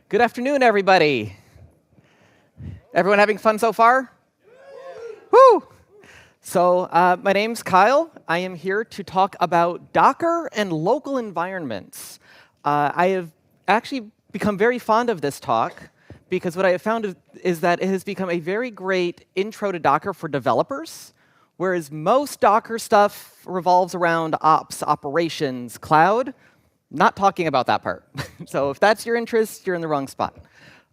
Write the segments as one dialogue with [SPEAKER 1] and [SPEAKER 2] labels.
[SPEAKER 1] Good afternoon, everybody. Everyone having fun so far? Woo! So my name's Kyle. I am here to talk about Docker and local environments. I have actually become very fond of this talk because what I have found is that it has become a very great intro to Docker for developers, whereas most Docker stuff revolves around ops, operations, cloud. Not talking about that part. So if that's your interest, you're in the wrong spot.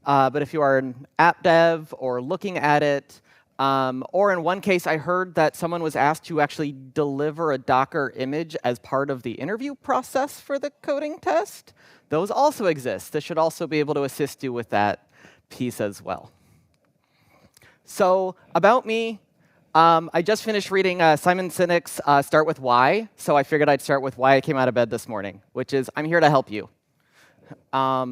[SPEAKER 1] But if you are an app dev or looking at it, or in one case, I heard that someone was asked to actually deliver a Docker image as part of the interview process for the coding test. Those also exist. This should also be able to assist you with that piece as well. So about me, I just finished reading Simon Sinek's Start With Why, so I figured I'd start with why I came out of bed this morning, which is I'm here to help you.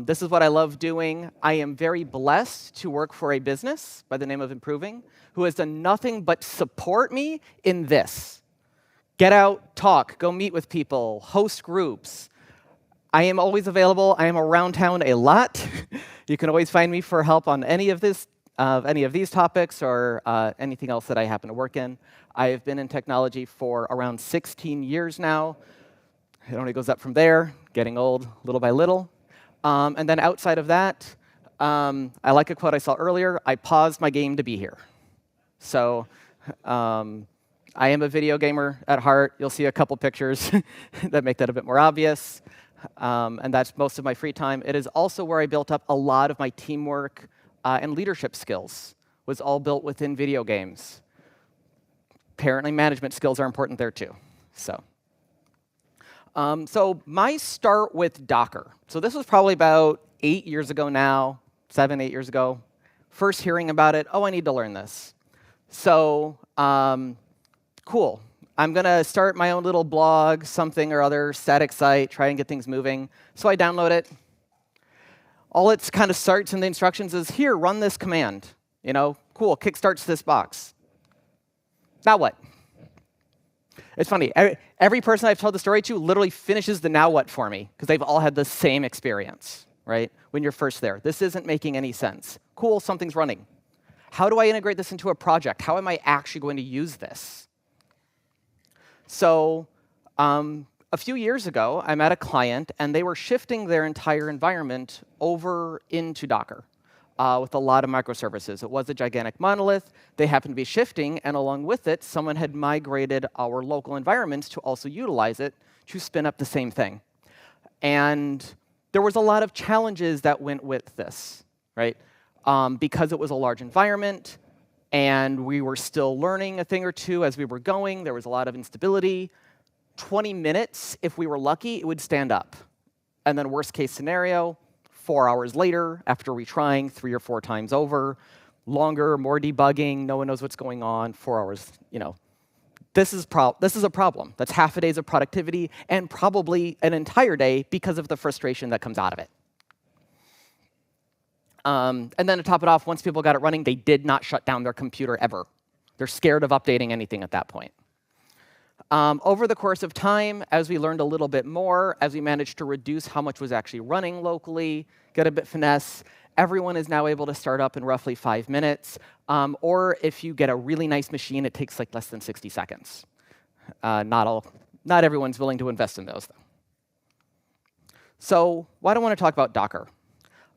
[SPEAKER 1] This is what I love doing. I am very blessed to work for a business by the name of Improving, who has done nothing but support me in this. Get out, talk, go meet with people, host groups. I am always available. I am around town a lot. You can always find me for help on any of these topics or anything else that I happen to work in. I have been in technology for around 16 years now. It only goes up from there, getting old little by little. And then outside of that, I like a quote I saw earlier. I paused my game to be here. So I am a video gamer at heart. You'll see a couple pictures that make that a bit more obvious. And that's most of my free time. It is also where I built up a lot of my teamwork and leadership skills. Was all built within video games. Apparently, management skills are important there too. So my start with Docker. So this was probably about 8 years ago now, 7, 8 years ago. First hearing about it, oh, I need to learn this. So cool. I'm going to start my own little blog, something or other, static site, try and get things moving. So I download it. All it kind of starts in the instructions is, here, run this command. You know, cool, kickstarts this box. Now what? It's funny. Every person I've told the story to literally finishes the now what for me, because they've all had the same experience, right? When you're first there. This isn't making any sense. Cool, something's running. How do I integrate this into a project? How am I actually going to use this? So a few years ago, I met a client, and they were shifting their entire environment over into Docker with a lot of microservices. It was a gigantic monolith. They happened to be shifting, and along with it, someone had migrated our local environments to also utilize it to spin up the same thing. And there was a lot of challenges that went with this, right? Because it was a large environment, and we were still learning a thing or two as we were going. There was a lot of instability. 20 minutes, if we were lucky, it would stand up. And then worst case scenario, 4 hours later, after retrying 3 or 4 times over, longer, more debugging, no one knows what's going on, 4 hours, This is a problem. That's half a day's of productivity and probably an entire day because of the frustration that comes out of it. And then to top it off, once people got it running, they did not shut down their computer ever. They're scared of updating anything at that point. Over the course of time, as we learned a little bit more, as we managed to reduce how much was actually running locally, get a bit
[SPEAKER 2] finesse, everyone is now able to start up in roughly 5 minutes. Or if you get a really nice machine, it takes like less than 60 seconds. Not everyone's willing to invest in those, though. So why do I want to talk about Docker?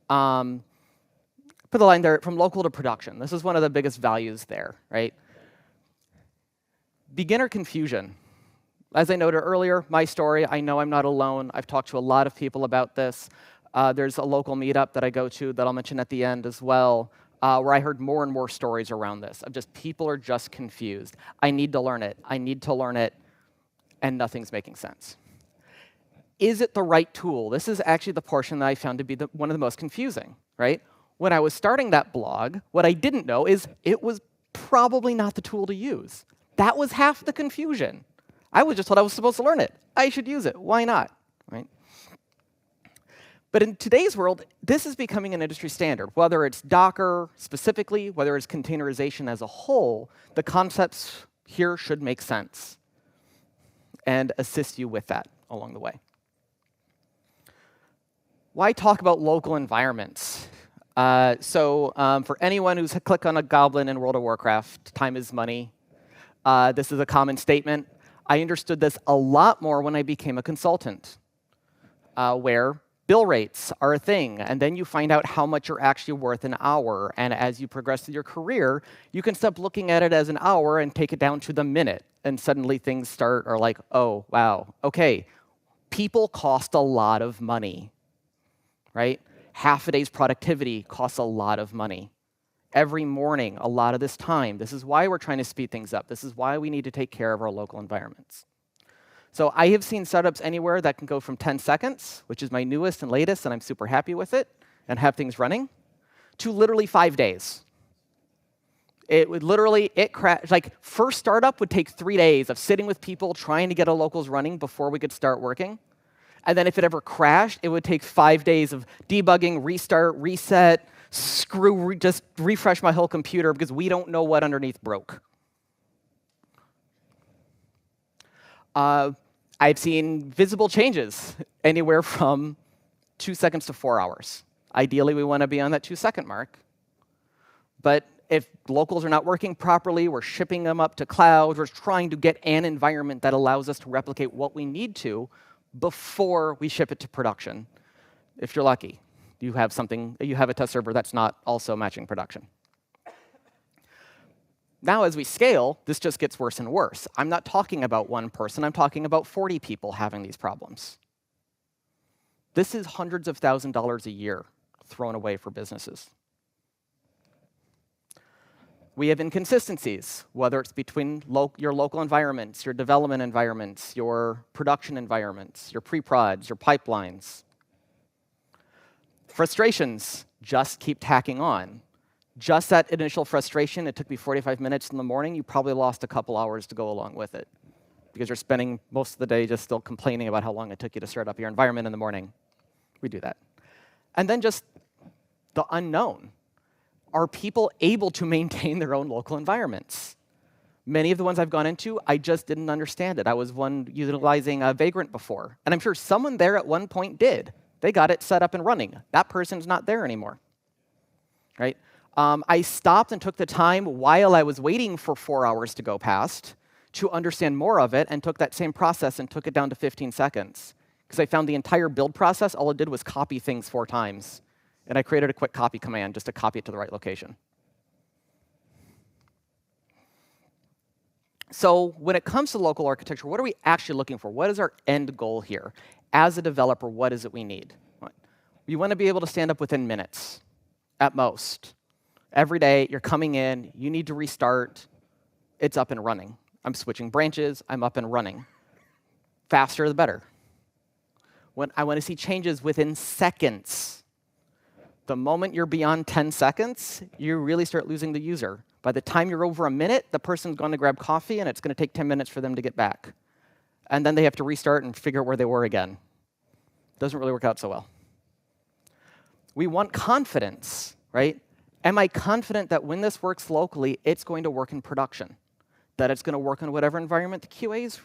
[SPEAKER 2] Put the line there, from local to production. This is one of the biggest values there, right? Beginner confusion. As I noted earlier, my story, I know I'm not alone. I've talked to a lot of people about this. There's a local meetup that I go to that I'll mention at the end as well, where I heard more and more stories around this, of just people are just confused. I need to learn it. I need to learn it, and nothing's making sense. Is it the right tool? This is actually the portion that I found to be one of the most confusing, right? When I was starting that blog, what I didn't know is it was probably not the tool to use. That was half the confusion. I was just told I was supposed to learn it. I should use it. Why not? Right? But in today's world, this is becoming an industry standard. Whether it's Docker specifically, whether it's containerization as a whole, the concepts here should make sense and assist you with that along the way. Why talk about local environments? For anyone who's clicked on a goblin in World of Warcraft, time is money. This is a common statement. I understood this a lot more when I became a consultant, where bill rates are a thing, and then you find out how much you're actually worth an hour. And as you progress through your career, you can stop looking at it as an hour and take it down to the minute. And suddenly things are like, oh, wow, okay, people cost a lot of money, right? Half a day's productivity costs a lot of money. Every morning, a lot of this time. This is why we're trying to speed things up. This is why we need to take care of our local environments. So I have seen startups anywhere that can go from 10 seconds, which is my newest and latest, and I'm super happy with it, and have things running, to literally 5 days. It would literally, like first startup would take 3 days of sitting with people trying to get our locals running before we could start working. And then if it ever crashed, it would take 5 days of debugging, restart, reset, just refresh my whole computer because we don't know what underneath broke. I've seen visible changes anywhere from 2 seconds to 4 hours. Ideally, we want to be on that 2-second mark. But if locals are not working properly, we're shipping them up to cloud, we're trying to get an environment that allows us to replicate what we need to before we ship it to production. If you're lucky, you have a test server that's not also matching production. Now, as we scale, this just gets worse and worse. I'm not talking about one person. I'm talking about 40 people having these problems. This is hundreds of thousands of dollars a year thrown away for businesses. We have inconsistencies, whether it's between your local environments, your development environments, your production environments, your pre-prods, your pipelines. Frustrations just keep tacking on. Just that initial frustration, it took me 45 minutes in the morning, you probably lost a couple hours to go along with it because you're spending most of the day just still complaining about how long it took you to start up your environment in the morning. We do that. And then just the unknown. Are people able to maintain their own local environments? Many of the ones I've gone into, I just didn't understand it. I was one utilizing a Vagrant before, and I'm sure someone there at one point did. They got it set up and running. That person's not there anymore, right? I stopped and took the time while I was waiting for 4 hours to go past to understand more of it and took that same process and took it down to 15 seconds. Because I found the entire build process, all it did was copy things 4 times. And I created a quick copy command just to copy it to the right location. So when it comes to local architecture, what are we actually looking for? What is our end goal here? As a developer, what is it we need? We want to be able to stand up within minutes, at most. Every day, you're coming in, you need to restart, it's up and running. I'm switching branches, I'm up and running. Faster, the better. When I want to see changes within seconds. The moment you're beyond 10 seconds, you really start losing the user. By the time you're over a minute, the person's going to grab coffee, and it's going to take 10 minutes for them to get back. And then they have to restart and figure out where they were again. Doesn't really work out so well. We want confidence, right? Am I confident that when this works locally, it's going to work in production? That it's going to work in whatever environment the QA is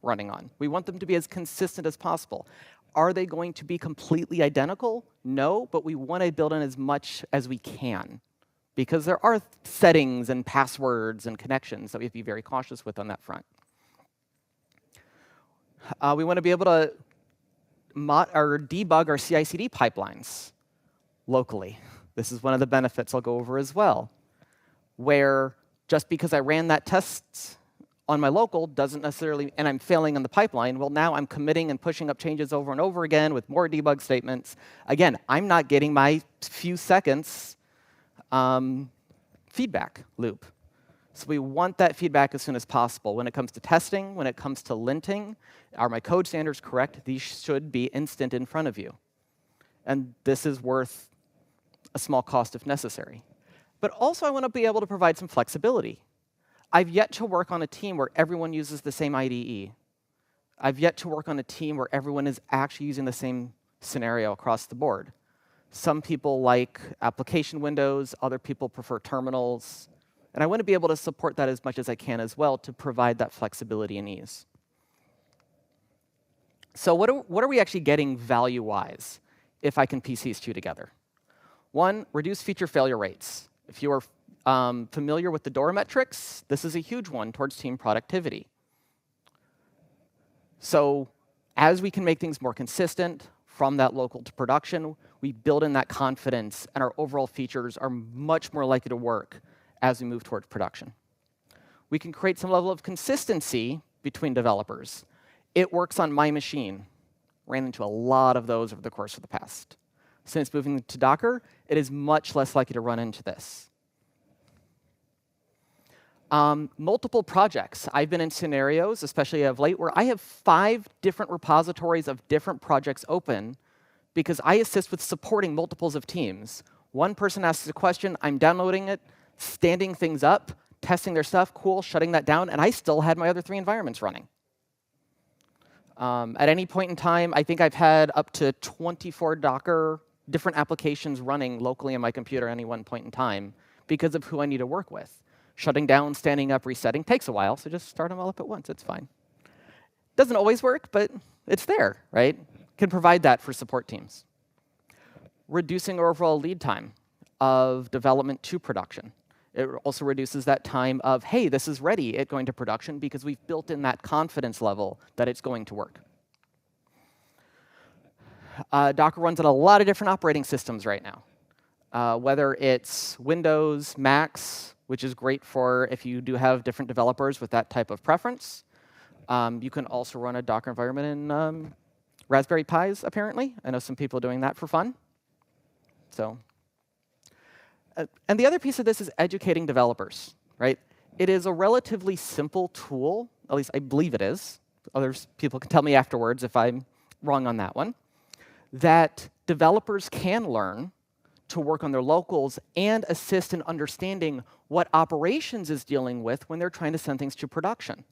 [SPEAKER 2] running on? We want them to be as consistent as possible. Are they going to be completely identical? No, but we want to build in as much as we can because there are settings and passwords and connections that we have to be very cautious with on that front. We want to be able to debug our CI/CD pipelines locally. This is one of the benefits I'll go over as well, where just because I ran that test on my local doesn't necessarily, and I'm failing in the pipeline, well, now I'm committing and pushing up changes over and over again with more debug statements. Again, I'm not getting my few seconds feedback loop. So we want that feedback as soon as possible. When it comes to testing, when it comes to linting, are my code standards correct? These should be instant in front of you. And this is worth a small cost if necessary. But also I want to be able to provide some flexibility. I've yet to work on a team where everyone uses the same IDE. I've yet to work on a team where everyone is actually using the same scenario across the board. Some people like application windows, other people prefer terminals. And I want to be able to support that as much as I can as well to provide that flexibility and ease. So what are we actually getting value-wise if I can piece these two together? One, reduce feature failure rates. If you are familiar with the DORA metrics, this is a huge one towards team productivity. So as we can make things more consistent from that local to production, we build in that confidence, and our overall features are much more likely to work as we move towards production. We can create some level of consistency between developers. It works on my machine. Ran into a lot of those over the course of the past. Since moving to Docker, it is much less likely to run into this. Multiple projects. I've been in scenarios, especially of late, where I have 5 different repositories of different projects open because I assist with supporting multiples of teams. One person asks a question, I'm downloading it, standing things up, testing their stuff, cool, shutting that down, and I still had my other 3 environments running. At any point in time, I think I've had up to 24 Docker different applications running locally on my computer at any one point in time because of who I need to work with. Shutting down, standing up, resetting takes a while, so just start them all up at once. It's fine. Doesn't always work, but it's there, right? Can provide that for support teams. Reducing overall lead time of development to production. It also reduces that time of, hey, this is ready, it going to production, because we've built in that confidence level that it's going to work. Docker runs on a lot of different operating systems right now, whether it's Windows, Macs, which is great for if you do have different developers with that type of preference. You can also run a Docker environment in Raspberry Pis, apparently. I know some people are doing that for fun. So. And the other piece of this is educating developers, right? It is a relatively simple tool, at least I believe it is. Others people can tell me afterwards if I'm wrong on that one, that developers can learn to work on their locals and assist in understanding what operations is dealing with when they're trying to send things to production,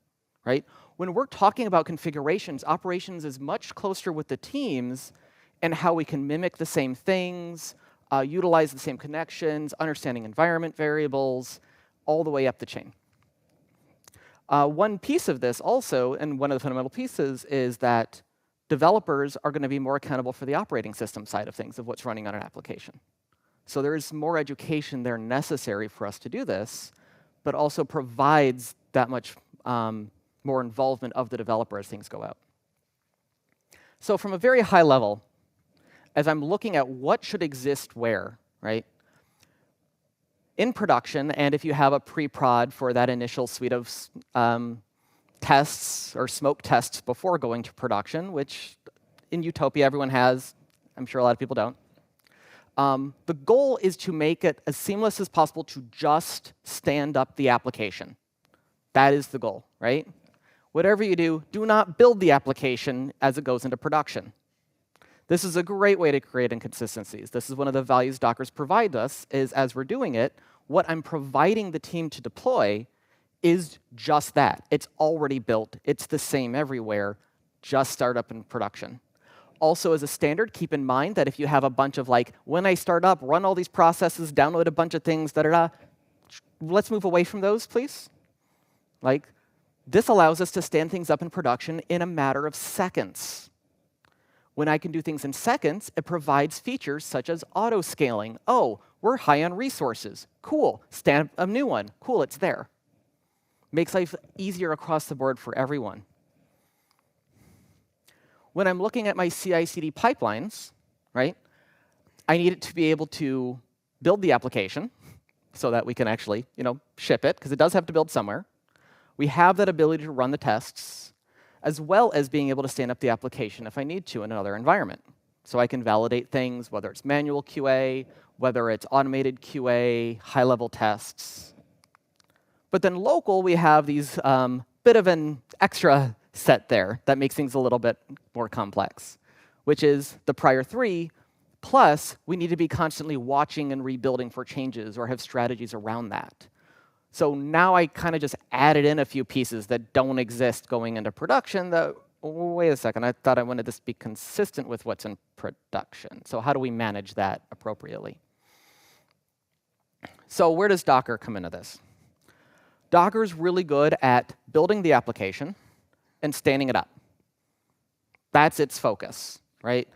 [SPEAKER 2] right? When we're talking about configurations, operations is much closer with the teams and how we can mimic the same things, utilize the same connections, understanding environment variables, all the way up the chain. One piece of this also, and one of the fundamental pieces, is that developers are going to be more accountable for the operating system side of things, of what's running on an application. So there's more education there necessary for us to do this, but also provides that much more involvement of the developer as things go out. So from a very high level, as I'm looking at what should exist where, right? In production, and if you have a pre-prod for that initial suite of tests or smoke tests before going to production, which in Utopia everyone has, I'm sure a lot of people don't. The goal is to make it as seamless as possible to just stand up the application. That is the goal, right? Whatever you do, do not build the application as it goes into production. This is a great way to create inconsistencies. This is one of the values Dockers provide us, is as we're doing it, what I'm providing the team to deploy is just that. It's already built. It's the same everywhere. Just start up in production. Also, as a standard, keep in mind that if you have a bunch of like, when I start up, run all these processes, download a bunch of things, let's move away from those, please. Like, this allows us to stand things up in production in a matter of seconds. When I can do things in seconds, it provides features such as auto-scaling. Oh, we're high on resources. Cool. Stand up a new one. Cool, it's there. Makes life easier across the board for everyone. When I'm looking at my CI/CD pipelines, right, I need it to be able to build the application so that we can actually, ship it, because it does have to build somewhere. We have that ability to run the tests, as well as being able to stand up the application if I need to in another environment. So I can validate things, whether it's manual QA, whether it's automated QA, high-level tests. But then local, we have these bit of an extra set there that makes things a little bit more complex, which is the prior 3, plus we need to be constantly watching and rebuilding for changes or have strategies around that. So now I kind of just added in a few pieces that don't exist going into production that, wait a second, I thought I wanted this to be consistent with what's in production. So how do we manage that appropriately? So where does Docker come into this? Docker's really good at building the application and standing it up. That's its focus, right?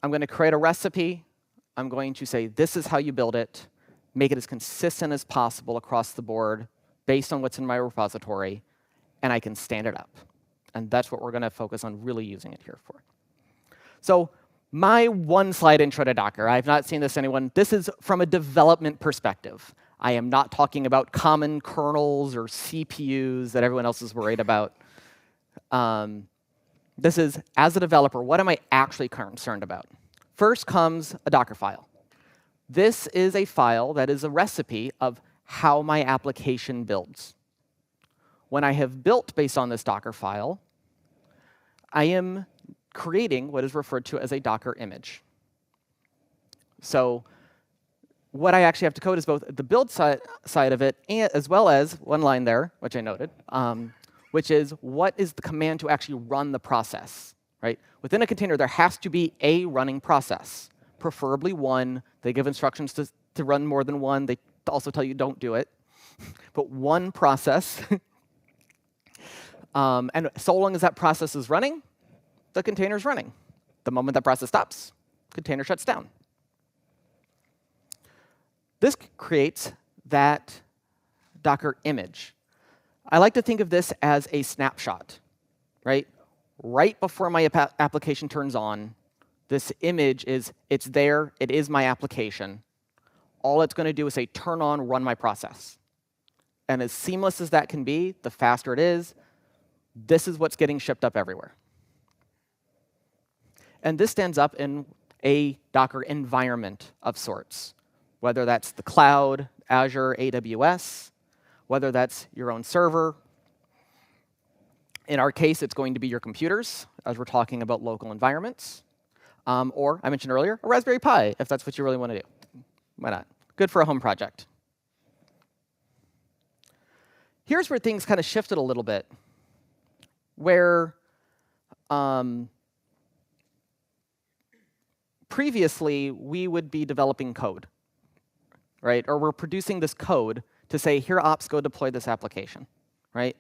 [SPEAKER 2] I'm going to create a recipe. I'm going to say, this is how you build it, make it as consistent as possible across the board based on what's in my repository, and I can stand it up. And that's what we're going to focus on really using it here for. So my one-slide intro to Docker, I've not seen this anyone. This is from a development perspective. I am not talking about common kernels or CPUs that everyone else is worried about. This is, as a developer, what am I actually concerned about? First comes a Docker file. This is a file that is a recipe of how my application builds. When I have built based on this Docker file, I am creating what is referred to as a Docker image. So what I actually have to code is both the build side of it, and as well as one line there, which I noted, which is what is the command to actually run the process. Right? Within a container, there has to be a running process, preferably one. They give instructions to run more than one. They also tell you don't do it. But one process. And so long as that process is running, the container is running. The moment that process stops, container shuts down. This creates that Docker image. I like to think of this as a snapshot, right? Right before my application turns on, this image it's there, it is my application. All it's going to do is say, turn on, run my process. And as seamless as that can be, the faster it is, this is what's getting shipped up everywhere. And this stands up in a Docker environment of sorts, whether that's the cloud, Azure, AWS, whether that's your own server. In our case, it's going to be your computers, as we're talking about local environments. Or, I mentioned earlier, a Raspberry Pi, if that's what you really want to do. Why not? Good for a home project. Here's where things kind of shifted a little bit, where previously we would be developing code, right? Or we're producing this code to say, here, ops, go deploy this application, right?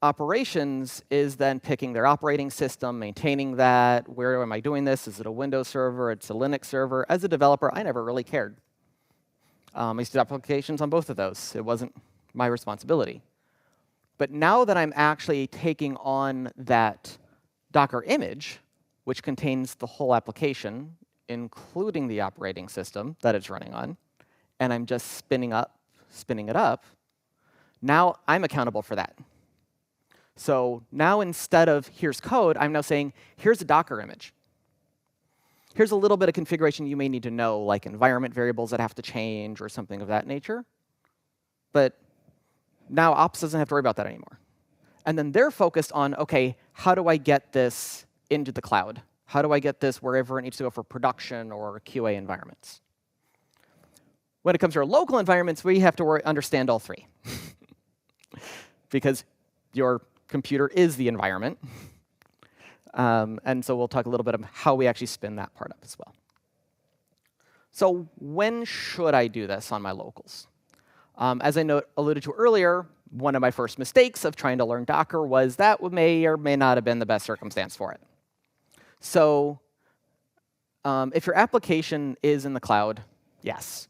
[SPEAKER 2] Operations is then picking their operating system, maintaining that. Where am I doing this? Is it a Windows server? It's a Linux server. As a developer, I never really cared. I used to do applications on both of those. It wasn't my responsibility. But now that I'm actually taking on that Docker image, which contains the whole application, including the operating system that it's running on, and I'm just spinning it up, now I'm accountable for that. So now instead of here's code, I'm now saying here's a Docker image. Here's a little bit of configuration you may need to know, like environment variables that have to change or something of that nature. But now ops doesn't have to worry about that anymore. And then they're focused on, OK, how do I get this into the cloud? How do I get this wherever it needs to go for production or QA environments? When it comes to our local environments, we have to understand all three. Because your computer is the environment. And so we'll talk a little bit about how we actually spin that part up as well. So when should I do this on my locals? As I alluded to earlier, one of my first mistakes of trying to learn Docker was that may or may not have been the best circumstance for it. So if your application is in the cloud, yes.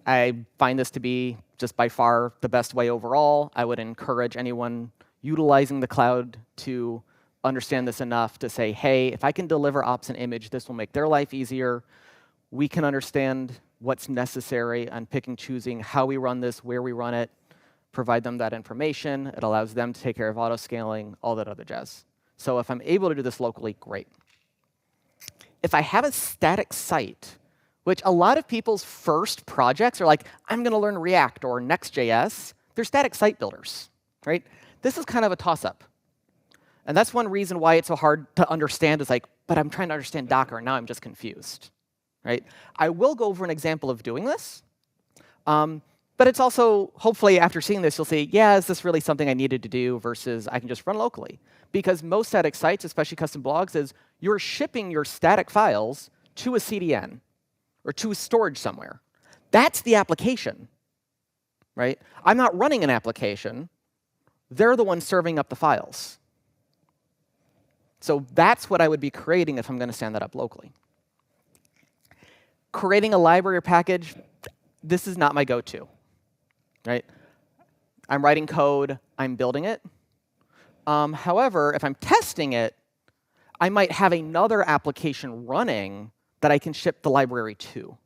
[SPEAKER 2] I find this to be just by far the best way overall. I would encourage anyone utilizing the cloud to understand this enough to say, hey, if I can deliver ops an image, this will make their life easier. We can understand what's necessary on picking, choosing how we run this, where we run it, provide them that information. It allows them to take care of auto-scaling, all that other jazz. So if I'm able to do this locally, great. If I have a static site, which a lot of people's first projects are like, I'm going to learn React or Next.js, they're static site builders, right? This is kind of a toss-up. And that's one reason why it's so hard to understand is like, but I'm trying to understand Docker, and now I'm just confused, right? I will go over an example of doing this. But it's also, hopefully, after seeing this, you'll say, yeah, is this really something I needed to do versus I can just run locally? Because most static sites, especially custom blogs, is you're shipping your static files to a CDN or to a storage somewhere. That's the application, right? I'm not running an application. They're the ones serving up the files. So that's what I would be creating if I'm going to stand that up locally. Creating a library package, this is not my go-to, right? I'm writing code, I'm building it. However, if I'm testing it, I might have another application running that I can ship the library to.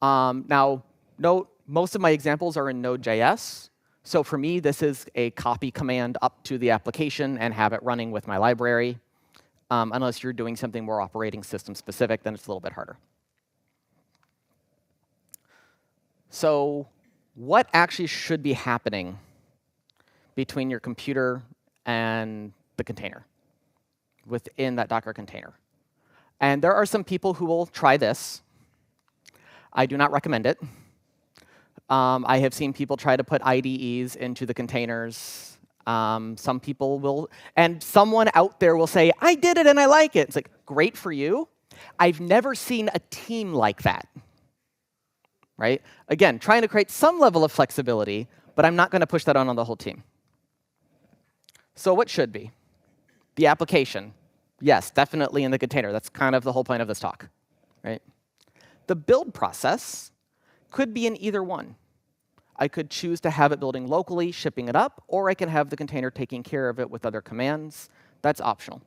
[SPEAKER 2] Now, note, most of my examples are in Node.js. So for me, this is a copy command up to the application and have it running with my library. Unless you're doing something more operating system specific, then it's a little bit harder. So what actually should be happening between your computer and the container within that Docker container? And there are some people who will try this. I do not recommend it. I have seen people try to put IDEs into the containers. Some people will, and someone out there will say, I did it and I like it. It's like, great for you. I've never seen a team like that, right? Again, trying to create some level of flexibility, but I'm not going to push that on the whole team. So what should be? The application. Yes, definitely in the container. That's kind of the whole point of this talk, right? The build process could be in either one. I could choose to have it building locally, shipping it up, or I can have the container taking care of it with other commands. That's optional.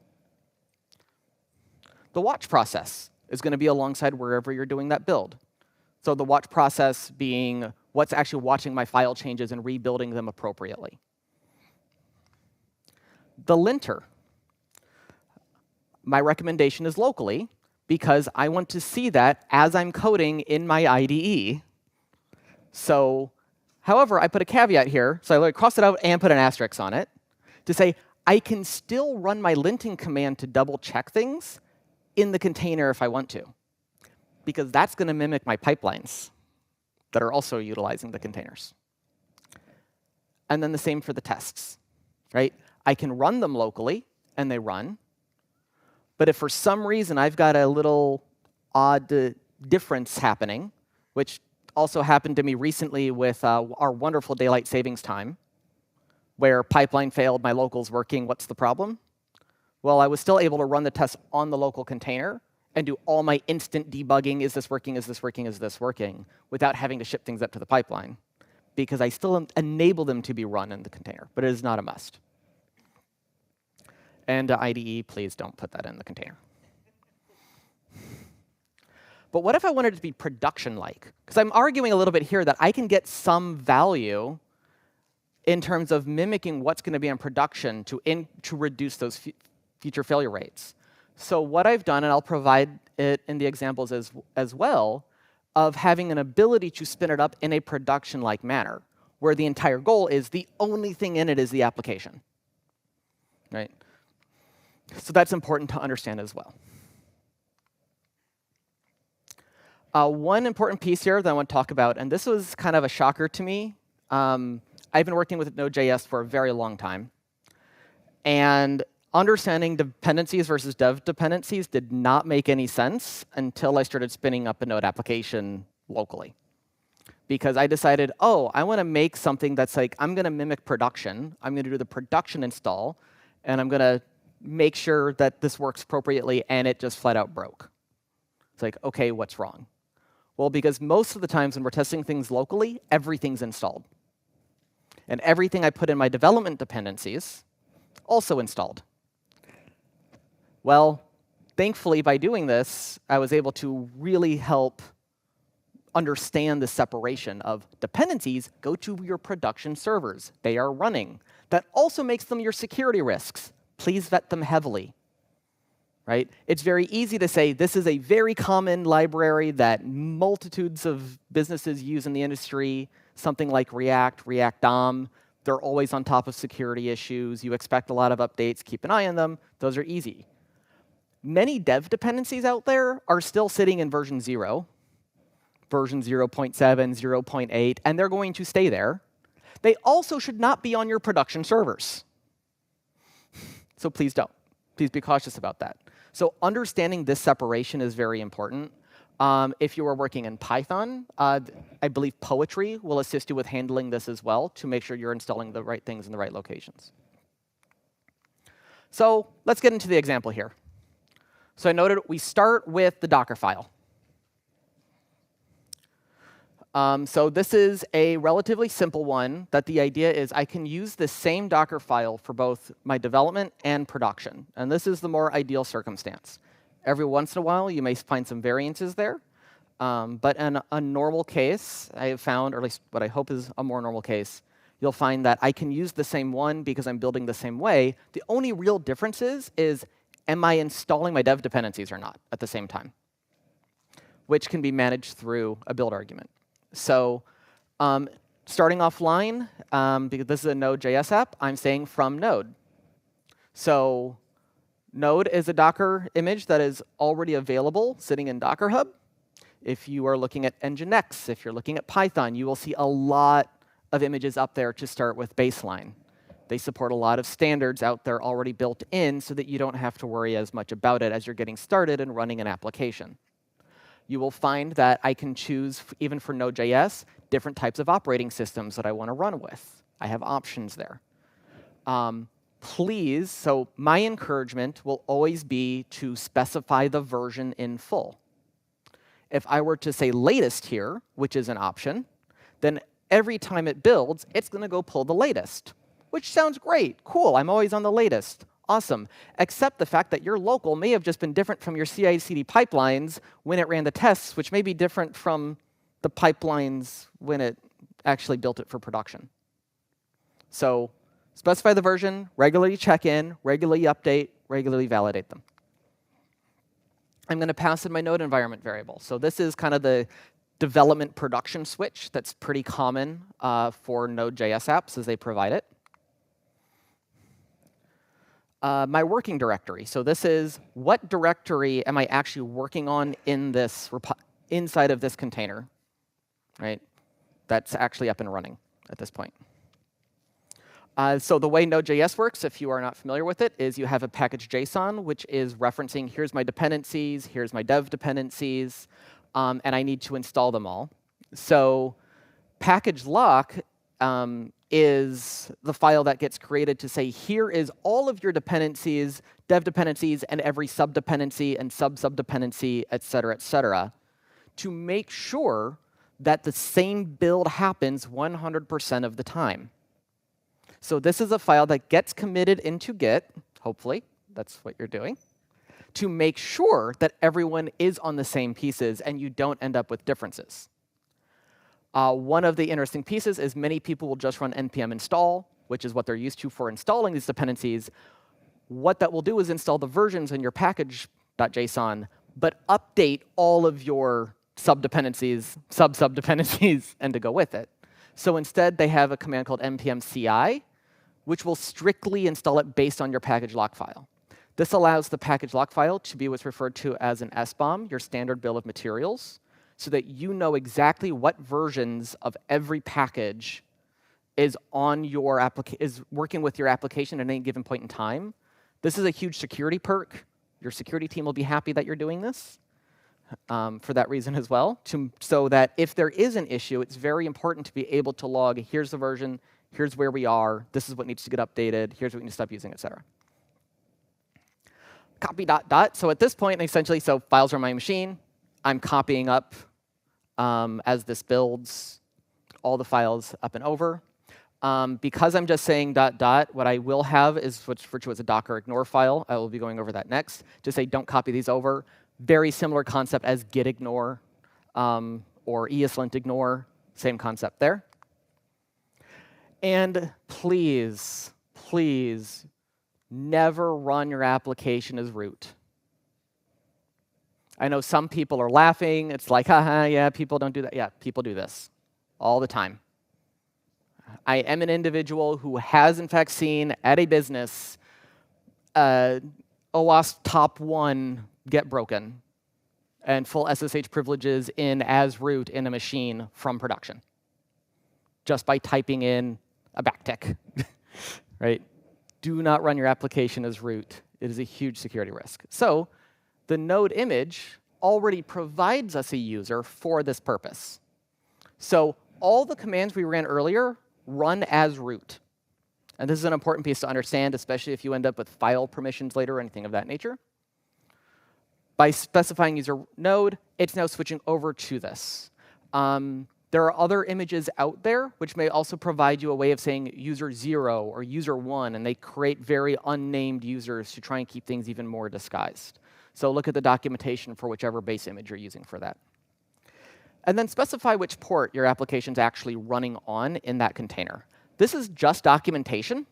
[SPEAKER 2] The watch process is going to be alongside wherever you're doing that build. So the watch process being what's actually watching my file changes and rebuilding them appropriately. The linter. My recommendation is locally, because I want to see that as I'm coding in my IDE. So, however, I put a caveat here. So I cross it out and put an asterisk on it to say I can still run my linting command to double check things in the container if I want to, because that's going to mimic my pipelines that are also utilizing the containers. And then the same for the tests, right? I can run them locally, and they run. But if for some reason I've got a little odd difference happening, which also happened to me recently with our wonderful daylight savings time, where pipeline failed, my local's working, what's the problem? Well, I was still able to run the test on the local container and do all my instant debugging, is this working, is this working, is this working, without having to ship things up to the pipeline, because I still enable them to be run in the container, but it is not a must. And IDE, please don't put that in the container. But what if I wanted it to be production-like? Because I'm arguing a little bit here that I can get some value in terms of mimicking what's going to be in production to reduce those future failure rates. So what I've done, and I'll provide it in the examples as well, of having an ability to spin it up in a production-like manner, where the entire goal is the only thing in it is the application, right? So that's important to understand as well. One important piece here that I want to talk about, and this was kind of a shocker to me. I've been working with Node.js for a very long time. And understanding dependencies versus dev dependencies did not make any sense until I started spinning up a Node application locally. Because I decided, oh, I want to make something that's like, I'm going to mimic production. I'm going to do the production install, and I'm going to make sure that this works appropriately, and it just flat out broke. It's like, OK, what's wrong? Well, because most of the times when we're testing things locally, everything's installed. And everything I put in my development dependencies also installed. Well, thankfully, by doing this, I was able to really help understand the separation of dependencies go to your production servers. They are running. That also makes them your security risks. Please vet them heavily, right? It's very easy to say this is a very common library that multitudes of businesses use in the industry, something like React, React DOM. They're always on top of security issues. You expect a lot of updates. Keep an eye on them. Those are easy. Many dev dependencies out there are still sitting in version 0, version 0.7, 0.8, and they're going to stay there. They also should not be on your production servers. So please don't. Please be cautious about that. So understanding this separation is very important. If you are working in Python, I believe Poetry will assist you with handling this as well to make sure you're installing the right things in the right locations. So let's get into the example here. So I noted we start with the Docker file. So this is a relatively simple one that the idea is I can use the same Docker file for both my development and production. And this is the more ideal circumstance. Every once in a while, you may find some variances there. But in a normal case, I have found, or at least what I hope is a more normal case, you'll find that I can use the same one because I'm building the same way. The only real difference is am I installing my dev dependencies or not at the same time, which can be managed through a build argument. So starting offline, because this is a Node.js app, I'm saying from Node. So Node is a Docker image that is already available sitting in Docker Hub. If you are looking at Nginx, if you're looking at Python, you will see a lot of images up there to start with baseline. They support a lot of standards out there already built in so that you don't have to worry as much about it as you're getting started and running an application. You will find that I can choose, even for Node.js, different types of operating systems that I want to run with. I have options there. Please, so my encouragement will always be to specify the version in full. If I were to say latest here, which is an option, then every time it builds, it's going to go pull the latest, which sounds great. Cool, I'm always on the latest. Awesome, except the fact that your local may have just been different from your CI/CD pipelines when it ran the tests, which may be different from the pipelines when it actually built it for production. So specify the version, regularly check in, regularly update, regularly validate them. I'm going to pass in my node environment variable. So this is kind of the development production switch that's pretty common for Node.js apps as they provide it. My working directory. So this is what directory am I actually working on in this inside of this container, right? That's actually up and running at this point. So the way Node.js works, if you are not familiar with it, is you have a package JSON, which is referencing here's my dependencies, here's my dev dependencies, and I need to install them all. So package lock is the file that gets created to say, here is all of your dependencies, dev dependencies, and every sub-dependency and sub-sub-dependency, et cetera, to make sure that the same build happens 100% of the time. So this is a file that gets committed into Git, hopefully, that's what you're doing, to make sure that everyone is on the same pieces and you don't end up with differences. One of the interesting pieces is many people will just run npm install, which is what they're used to for installing these dependencies. What that will do is install the versions in your package.json, but update all of your sub-dependencies, sub-sub-dependencies, and to go with it. So instead, they have a command called npm ci, which will strictly install it based on your package lock file. This allows the package lock file to be what's referred to as an SBOM, your standard bill of materials, so that you know exactly what versions of every package is on your is working with your application at any given point in time. This is a huge security perk. Your security team will be happy that you're doing this for that reason as well, so that if there is an issue, it's very important to be able to log, here's the version, here's where we are, this is what needs to get updated, here's what we need to stop using, et cetera. Copy ... So at this point, essentially, so files are on my machine. I'm copying up as this builds all the files up and over. Because I'm just saying ... what I will have is what's referred to as a Docker ignore file. I will be going over that next. To say don't copy these over. Very similar concept as git ignore or ESLint ignore. Same concept there. And please, please, never run your application as root. I know some people are laughing. It's like, haha, yeah, people don't do that. Yeah, people do this all the time. I am an individual who has, in fact, seen at a business OWASP top 1 get broken and full SSH privileges in as root in a machine from production just by typing in a backtick, right? Do not run your application as root. It is a huge security risk. So the node image already provides us a user for this purpose. So all the commands we ran earlier run as root. And this is an important piece to understand, especially if you end up with file permissions later or anything of that nature. By specifying user node, it's now switching over to this. There are other images out there which may also provide you a way of saying user 0 or user 1, and they create very unnamed users to try and keep things even more disguised. So look at the documentation for whichever base image you're using for that. And then specify which port your application's actually running on in that container. This is just documentation,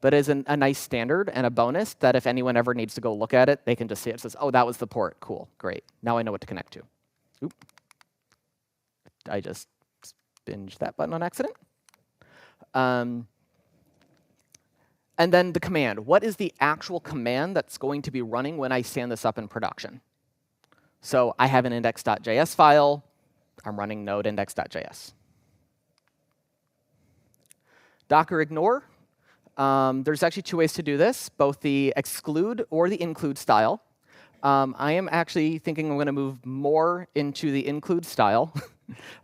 [SPEAKER 2] but is a nice standard and a bonus that if anyone ever needs to go look at it, they can just see it. It says, oh, that was the port. Cool, great. Now I know what to connect to. Oop. I just binged that button on accident. And then the command. What is the actual command that's going to be running when I stand this up in production? So I have an index.js file. I'm running node index.js. Docker ignore. There's actually two ways to do this, both the exclude or the include style. I am actually thinking I'm going to move more into the include style,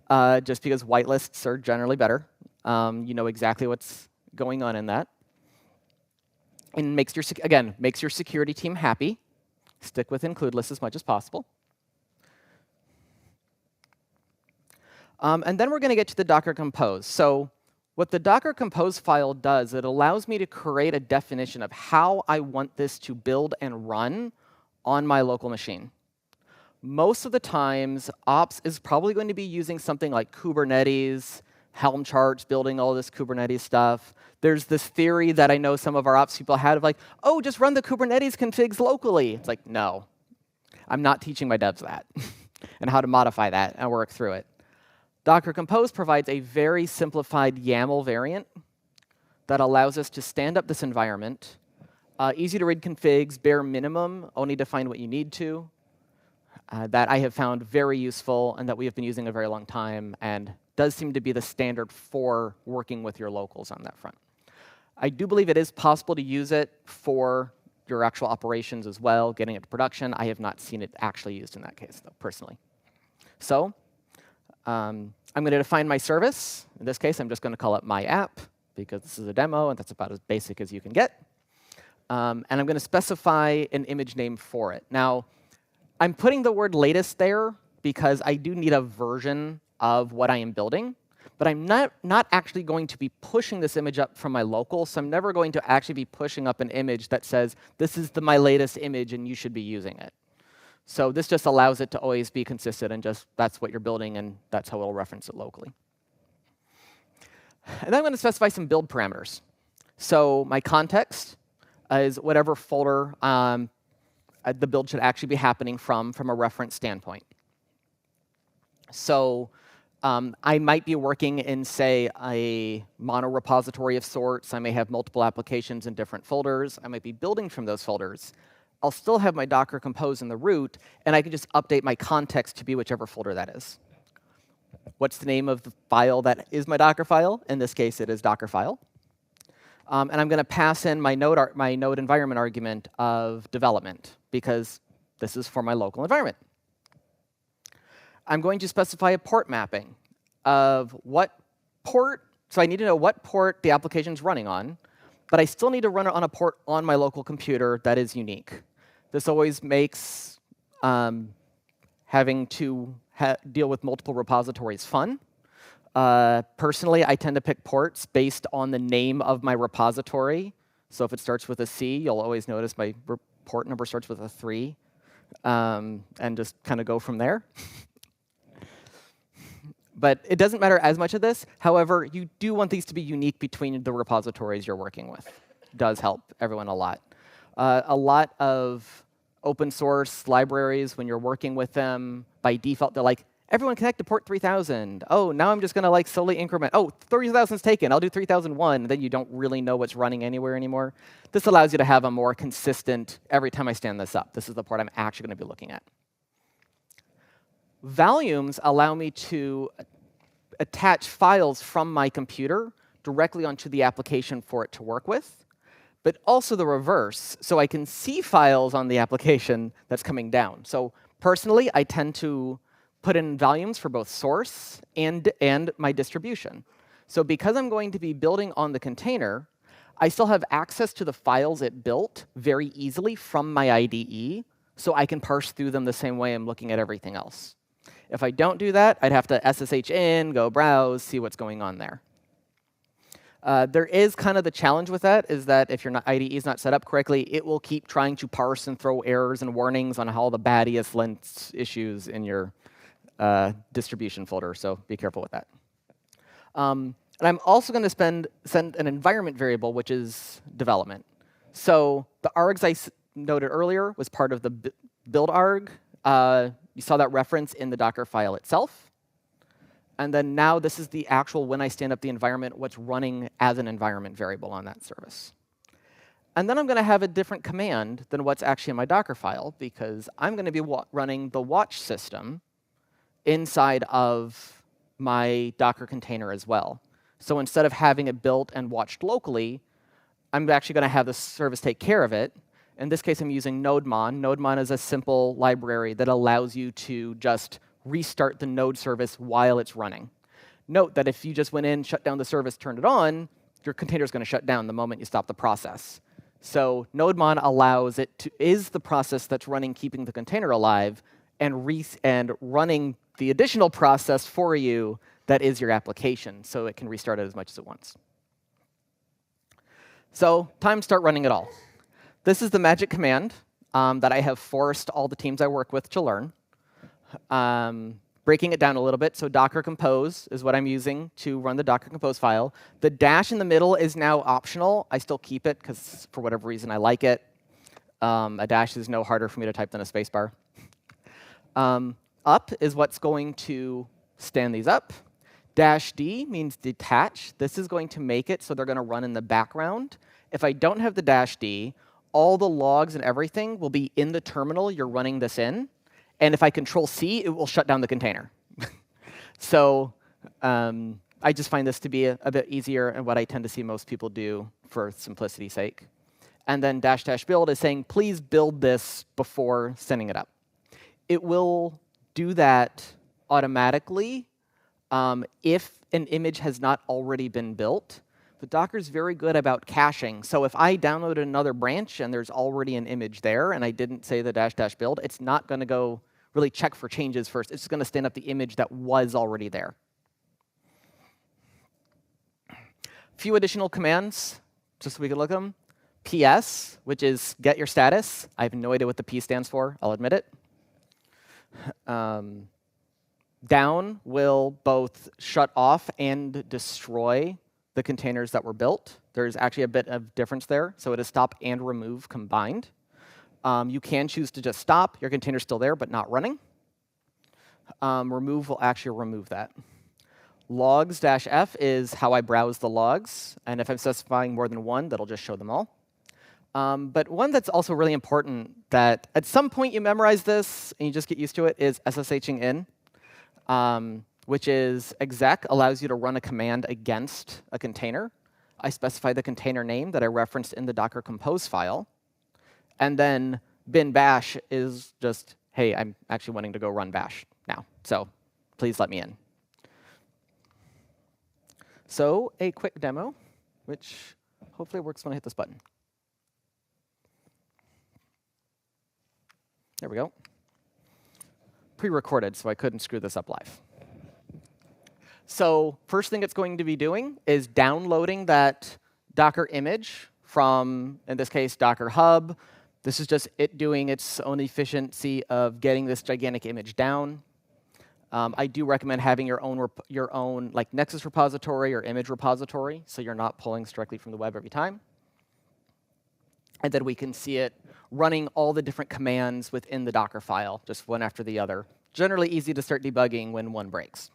[SPEAKER 2] just because whitelists are generally better. You know exactly what's going on in that. And makes your security team happy. Stick with include lists as much as possible. And then we're going to get to the Docker Compose. So what the Docker Compose file does, it allows me to create a definition of how I want this to build and run on my local machine. Most of the times, ops is probably going to be using something like Kubernetes, Helm charts, building all this Kubernetes stuff. There's this theory that I know some of our ops people had of like, oh, just run the Kubernetes configs locally. It's like, no. I'm not teaching my devs that and how to modify that and work through it. Docker Compose provides a very simplified YAML variant that allows us to stand up this environment. Easy to read configs, bare minimum, only define what you need to. That I have found very useful and that we have been using a very long time and does seem to be the standard for working with your locals on that front. I do believe it is possible to use it for your actual operations as well, getting it to production. I have not seen it actually used in that case, though, personally. So I'm going to define my service. In this case, I'm just going to call it my app, because this is a demo, and that's about as basic as you can get. And I'm going to specify an image name for it. Now, I'm putting the word latest there because I do need a version of what I am building. But I'm not actually going to be pushing this image up from my local, so I'm never going to actually be pushing up an image that says, this is my latest image, and you should be using it. So this just allows it to always be consistent, and just that's what you're building, and that's how it'll reference it locally. And then I'm going to specify some build parameters. So my context is whatever folder the build should actually be happening from a reference standpoint. So I might be working in, say, a mono repository of sorts. I may have multiple applications in different folders. I might be building from those folders. I'll still have my Docker Compose in the root, and I can just update my context to be whichever folder that is. What's the name of the file that is my Docker file? In this case, it is Dockerfile. And I'm going to pass in my node environment argument of development, because this is for my local environment. I'm going to specify a port mapping of what port. So I need to know what port the application's running on, but I still need to run it on a port on my local computer that is unique. This always makes having to deal with multiple repositories fun. Personally, I tend to pick ports based on the name of my repository. So if it starts with a C, you'll always notice my port number starts with a 3, and just kind of go from there. But it doesn't matter as much of this. However, you do want these to be unique between the repositories you're working with. It does help everyone a lot. A lot of open source libraries, when you're working with them, by default, they're like, everyone connect to port 3000. Oh, now I'm just going to like slowly increment. Oh, 3000's taken. I'll do 3001. Then you don't really know what's running anywhere anymore. This allows you to have a more consistent, every time I stand this up, this is the port I'm actually going to be looking at. Volumes allow me to attach files from my computer directly onto the application for it to work with, but also the reverse, so I can see files on the application that's coming down. So personally, I tend to put in volumes for both source and my distribution. So because I'm going to be building on the container, I still have access to the files it built very easily from my IDE, so I can parse through them the same way I'm looking at everything else. If I don't do that, I'd have to SSH in, go browse, see what's going on there. There is kind of the challenge with that is that if your IDE is not set up correctly, it will keep trying to parse and throw errors and warnings on all the bad ESLint issues in your distribution folder, so be careful with that. And I'm also going to send an environment variable, which is development. So the args I noted earlier was part of the build arg. You saw that reference in the Docker file itself. And then now this is the actual, when I stand up the environment, what's running as an environment variable on that service. And then I'm going to have a different command than what's actually in my Docker file, because I'm going to be running the watch system inside of my Docker container as well. So instead of having it built and watched locally, I'm actually going to have the service take care of it. In this case, I'm using nodemon. Nodemon is a simple library that allows you to just restart the node service while it's running. Note that if you just went in, shut down the service, turned it on, your container is going to shut down the moment you stop the process. So nodemon allows it to, is the process that's running, keeping the container alive, and running the additional process for you that is your application, so it can restart it as much as it wants. So time to start running it all. This is the magic command that I have forced all the teams I work with to learn. Breaking it down a little bit, so Docker Compose is what I'm using to run the Docker Compose file. The dash in the middle is now optional. I still keep it because for whatever reason I like it. A dash is no harder for me to type than a spacebar. Up is what's going to stand these up. Dash D means detach. This is going to make it so they're going to run in the background. If I don't have the dash D, all the logs and everything will be in the terminal you're running this in. And if I control C, it will shut down the container. So I just find this to be a bit easier and what I tend to see most people do for simplicity's sake. And then dash dash build is saying, please build this before sending it up. It will do that automatically if an image has not already been built. But Docker's very good about caching. So if I downloaded another branch and there's already an image there and I didn't say the dash dash build, it's not going to go really check for changes first. It's just going to stand up the image that was already there. A few additional commands, just so we can look at them. PS, which is get your status. I have no idea what the P stands for. I'll admit it. Down will both shut off and destroy the containers that were built. There's actually a bit of difference there. So it is stop and remove combined. You can choose to just stop. Your container's still there, but not running. Remove will actually remove that. Logs-F is how I browse the logs. And if I'm specifying more than one, that'll just show them all. But one that's also really important that at some point you memorize this and you just get used to it is SSHing in, which is exec allows you to run a command against a container. I specify the container name that I referenced in the Docker Compose file. And then bin bash is just, hey, I'm actually wanting to go run bash now, so please let me in. So a quick demo, which hopefully works when I hit this button. There we go. Pre-recorded, so I couldn't screw this up live. So first thing it's going to be doing is downloading that Docker image from, in this case, Docker Hub. This is just it doing its own efficiency of getting this gigantic image down. I do recommend having your own like Nexus repository or image repository, so you're not pulling directly from the web every time. And then we can see it running all the different commands within the Docker file, just one after the other. Generally easy to start debugging when one breaks.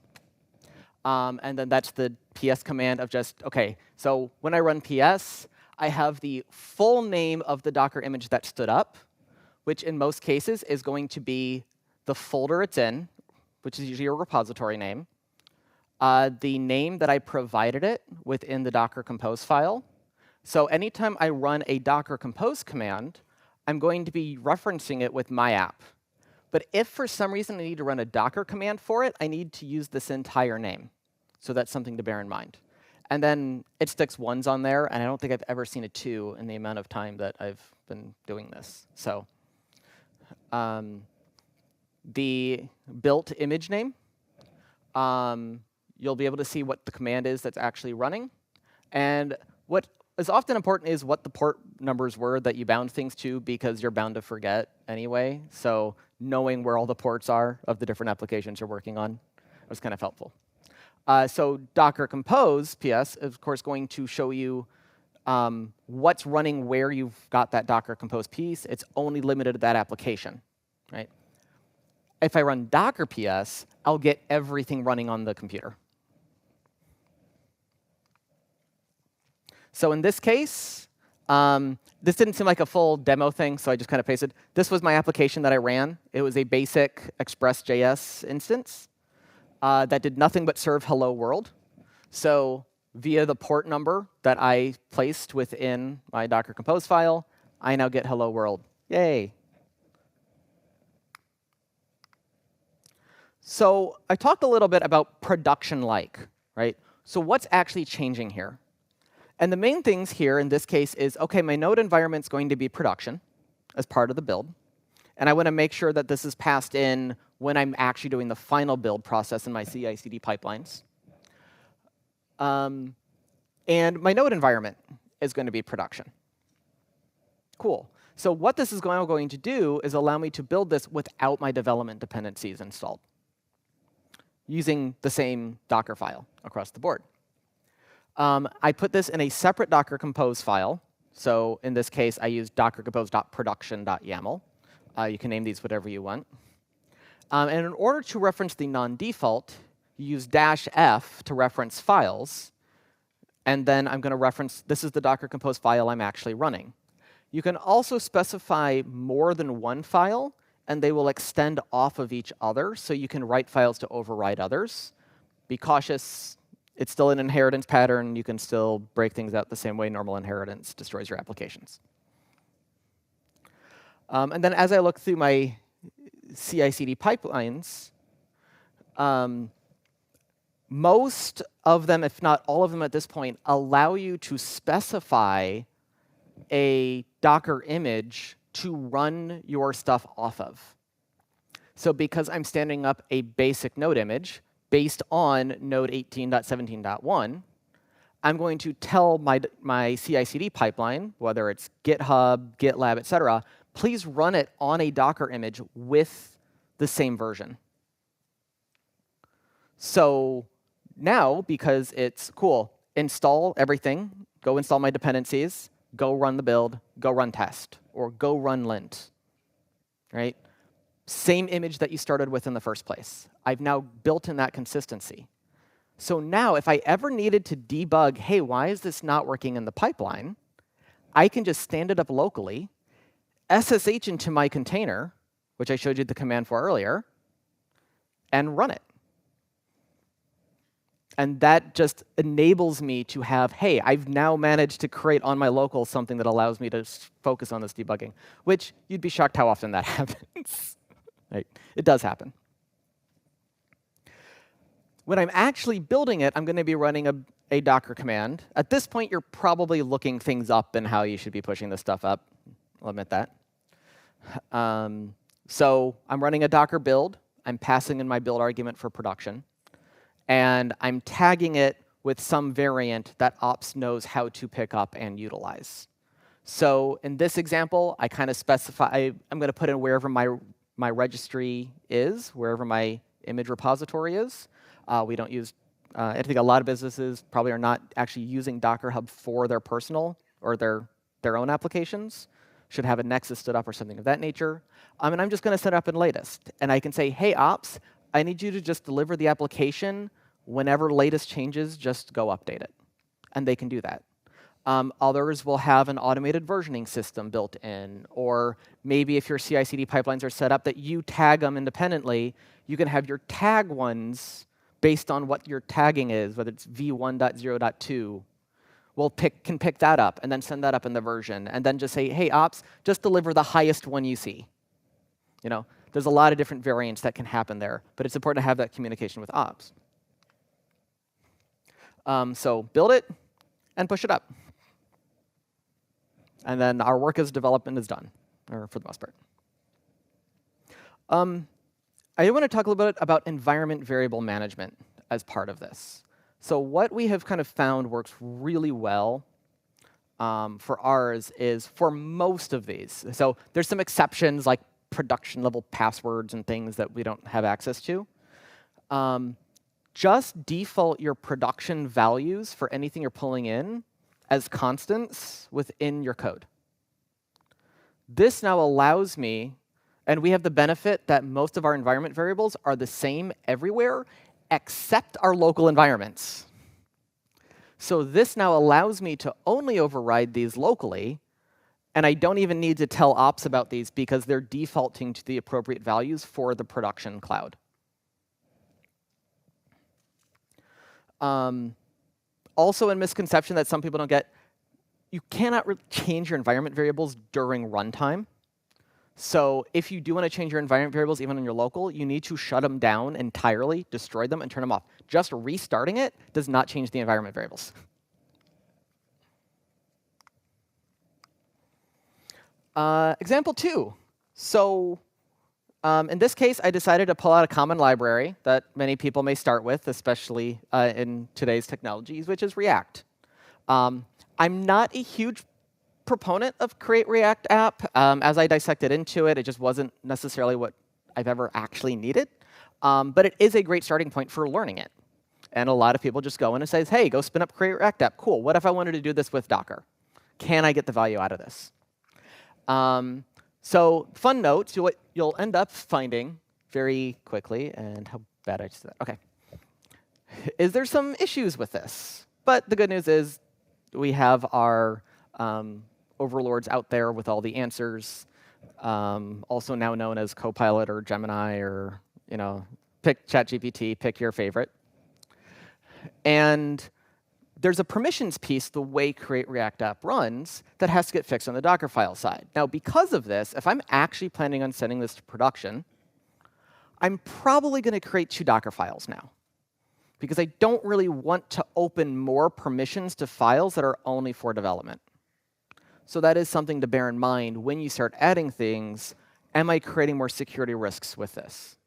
[SPEAKER 2] And then that's the PS command of just, OK, so when I run PS, I have the full name of the Docker image that stood up, which in most cases is going to be the folder it's in, which is usually your repository name, the name that I provided it within the Docker Compose file. So anytime I run a Docker Compose command, I'm going to be referencing it with my app. But if for some reason I need to run a Docker command for it, I need to use this entire name. So that's something to bear in mind. And then it sticks ones on there, and I don't think I've ever seen a 2 in the amount of time that I've been doing this. So the built image name. You'll be able to see what the command is that's actually running. And what is often important is what the port numbers were that you bound things to, because you're bound to forget anyway. So knowing where all the ports are of the different applications you're working on was kind of helpful. So Docker Compose PS is, of course, going to show you what's running where you've got that Docker Compose piece. It's only limited to that application, right? If I run Docker PS, I'll get everything running on the computer. So in this case, this didn't seem like a full demo thing, so I just kind of pasted. This was my application that I ran. It was a basic Express.js instance that did nothing but serve hello world. So via the port number that I placed within my Docker Compose file, I now get hello world. Yay. So I talked a little bit about production-like, right? So what's actually changing here? And the main things here in this case is, OK, my node environment's going to be production as part of the build. And I want to make sure that this is passed in when I'm actually doing the final build process in my CI/CD pipelines. And my node environment is going to be production. Cool. So what this is going to do is allow me to build this without my development dependencies installed, using the same Docker file across the board. I put this in a separate Docker Compose file. So in this case, I use dockercompose.production.yaml. You can name these whatever you want. And in order to reference the non-default, you use -f to reference files. And then I'm going to reference, this is the Docker Compose file I'm actually running. You can also specify more than one file, and they will extend off of each other. So you can write files to override others. Be cautious. It's still an inheritance pattern. You can still break things out the same way normal inheritance destroys your applications. And then as I look through my CI/CD pipelines, most of them, if not all of them at this point, allow you to specify a Docker image to run your stuff off of. So because I'm standing up a basic node image based on node 18.17.1, I'm going to tell my CI/CD pipeline, whether it's GitHub, GitLab, et cetera, please run it on a Docker image with the same version. So now, because it's cool, install everything, go install my dependencies, go run the build, go run test, or go run lint, right? Same image that you started with in the first place. I've now built in that consistency. So now, if I ever needed to debug, hey, why is this not working in the pipeline, I can just stand it up locally, SSH into my container, which I showed you the command for earlier, and run it. And that just enables me to have, hey, I've now managed to create on my local something that allows me to focus on this debugging, which you'd be shocked how often that happens. Right? It does happen. When I'm actually building it, I'm going to be running a Docker command. At this point, you're probably looking things up and how you should be pushing this stuff up. I'll admit that. So I'm running a Docker build. I'm passing in my build argument for production. And I'm tagging it with some variant that ops knows how to pick up and utilize. So in this example, I kind of specify, I'm going to put in wherever my registry is, wherever my image repository is. We don't use, I think a lot of businesses probably are not actually using Docker Hub for their personal or their own applications. Should have a Nexus stood up or something of that nature. And I'm just going to set up in latest. And I can say, hey, ops, I need you to just deliver the application. Whenever latest changes, just go update it. And they can do that. Others will have an automated versioning system built in. Or maybe if your CI/CD pipelines are set up that you tag them independently, you can have your tag ones based on what your tagging is, whether it's v1.0.2. Can pick that up and then send that up in the version. And then just say, hey, ops, just deliver the highest one you see. You know, there's a lot of different variants that can happen there. But it's important to have that communication with ops. So build it and push it up. And then our work as development is done, or for the most part. I want to talk a little bit about environment variable management as part of this. So what we have kind of found works really well for ours is for most of these. So there's some exceptions like production level passwords and things that we don't have access to. Just default your production values for anything you're pulling in as constants within your code. This now allows me, and we have the benefit that most of our environment variables are the same everywhere except our local environments. So this now allows me to only override these locally, and I don't even need to tell ops about these because they're defaulting to the appropriate values for the production cloud. Also a misconception that some people don't get, you cannot change your environment variables during runtime. So if you do want to change your environment variables even on your local, you need to shut them down entirely, destroy them, and turn them off. Just restarting it does not change the environment variables. Example 2. So in this case, I decided to pull out a common library that many people may start with, especially in today's technologies, which is React. I'm not a huge proponent of Create React App. As I dissected into it, it just wasn't necessarily what I've ever actually needed. But it is a great starting point for learning it. And a lot of people just go in and say, hey, go spin up Create React App. Cool. What if I wanted to do this with Docker? Can I get the value out of this? So fun note, you'll end up finding very quickly, and how bad I just did that. OK. Is there some issues with this? But the good news is we have our overlords out there with all the answers, also now known as Copilot or Gemini or, pick ChatGPT, pick your favorite. And there's a permissions piece the way Create React App runs that has to get fixed on the Docker file side. Now, because of this, if I'm actually planning on sending this to production, I'm probably going to create 2 Docker files now, because I don't really want to open more permissions to files that are only for development. So that is something to bear in mind when you start adding things. Am I creating more security risks with this?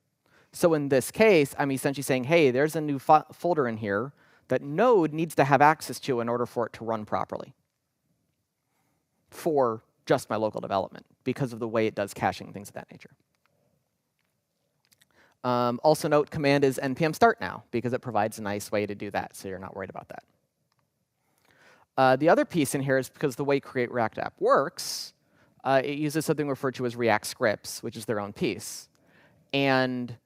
[SPEAKER 2] So in this case, I'm essentially saying, hey, there's a new folder in here that Node needs to have access to in order for it to run properly for just my local development because of the way it does caching, things of that nature. Also note, command is npm start now because it provides a nice way to do that, so you're not worried about that. The other piece in here is because the way Create React App works, it uses something referred to as React scripts, which is their own piece. And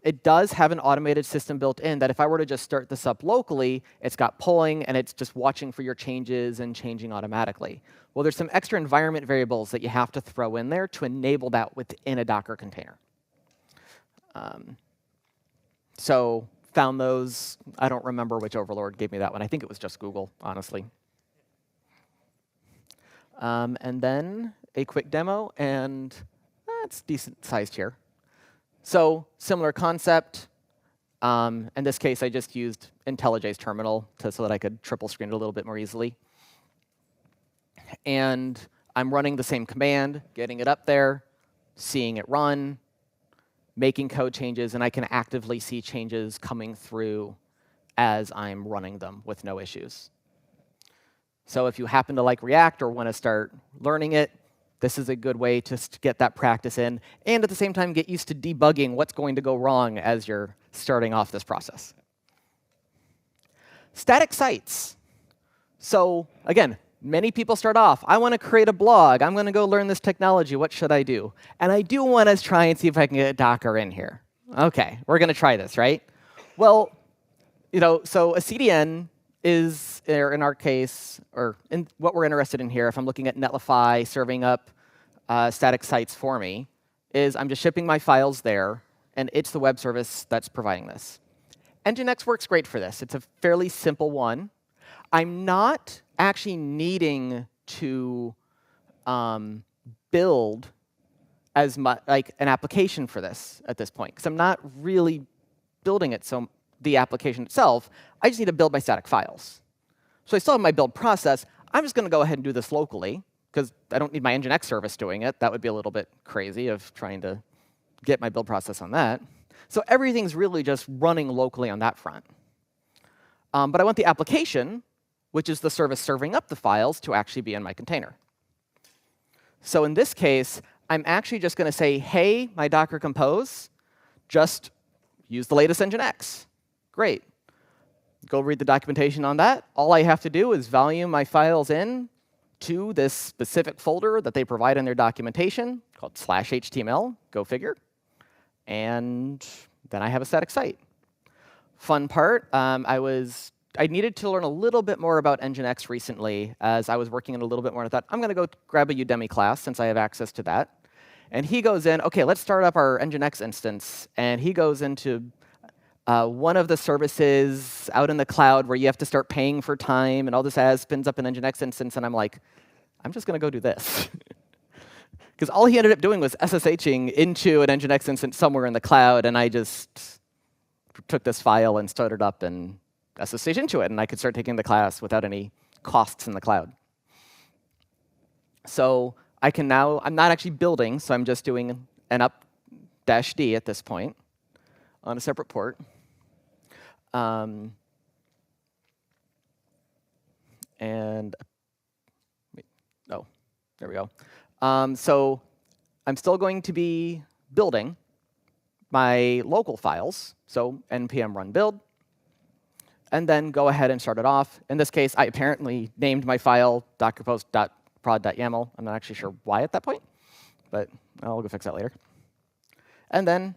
[SPEAKER 2] it does have an automated system built in that if I were to just start this up locally, it's got polling, and it's just watching for your changes and changing automatically. Well, there's some extra environment variables that you have to throw in there to enable that within a Docker container. So found those. I don't remember which overlord gave me that one. I think it was just Google, honestly. And then a quick demo, and it's decent sized here. So similar concept. In this case, I just used IntelliJ's terminal so that I could triple screen it a little bit more easily. And I'm running the same command, getting it up there, seeing it run, making code changes, and I can actively see changes coming through as I'm running them with no issues. So if you happen to like React or want to start learning it, this is a good way to get that practice in, and at the same time get used to debugging what's going to go wrong as you're starting off this process. Static sites. So again, many people start off, I want to create a blog. I'm going to go learn this technology. What should I do? And I do want to try and see if I can get Docker in here. OK, we're going to try this, right? Well, so a CDN is, in our case, or in what we're interested in here, if I'm looking at Netlify serving up static sites for me, is I'm just shipping my files there, and it's the web service that's providing this. Nginx works great for this. It's a fairly simple one. I'm not actually needing to build as much like an application for this at this point, because I'm not really building it. So the application itself, I just need to build my static files. So I still have my build process. I'm just going to go ahead and do this locally, because I don't need my Nginx service doing it. That would be a little bit crazy of trying to get my build process on that. So everything's really just running locally on that front. But I want the application, which is the service serving up the files, to actually be in my container. So in this case, I'm actually just going to say, hey, my Docker Compose, just use the latest Nginx. Great. Go read the documentation on that. All I have to do is volume my files in to this specific folder that they provide in their documentation called /html, go figure. And then I have a static site. Fun part, I needed to learn a little bit more about Nginx recently as I was working in a little bit more. And I thought, I'm going to go grab a Udemy class since I have access to that. And he goes in, OK, let's start up our Nginx instance. And he goes into one of the services out in the cloud where you have to start paying for time, and all this spins up an Nginx instance. And I'm like, I'm just going to go do this. Because all he ended up doing was SSHing into an Nginx instance somewhere in the cloud. And I just took this file and started up and SSH into it. And I could start taking the class without any costs in the cloud. So I can now, I'm not actually building, so I'm just doing an up-d at this point on a separate port. And wait, oh, there we go. So I'm still going to be building my local files, so npm run build, and then go ahead and start it off. In this case, I apparently named my file dockerpost.prod.yaml. I'm not actually sure why at that point, but I'll go fix that later. And then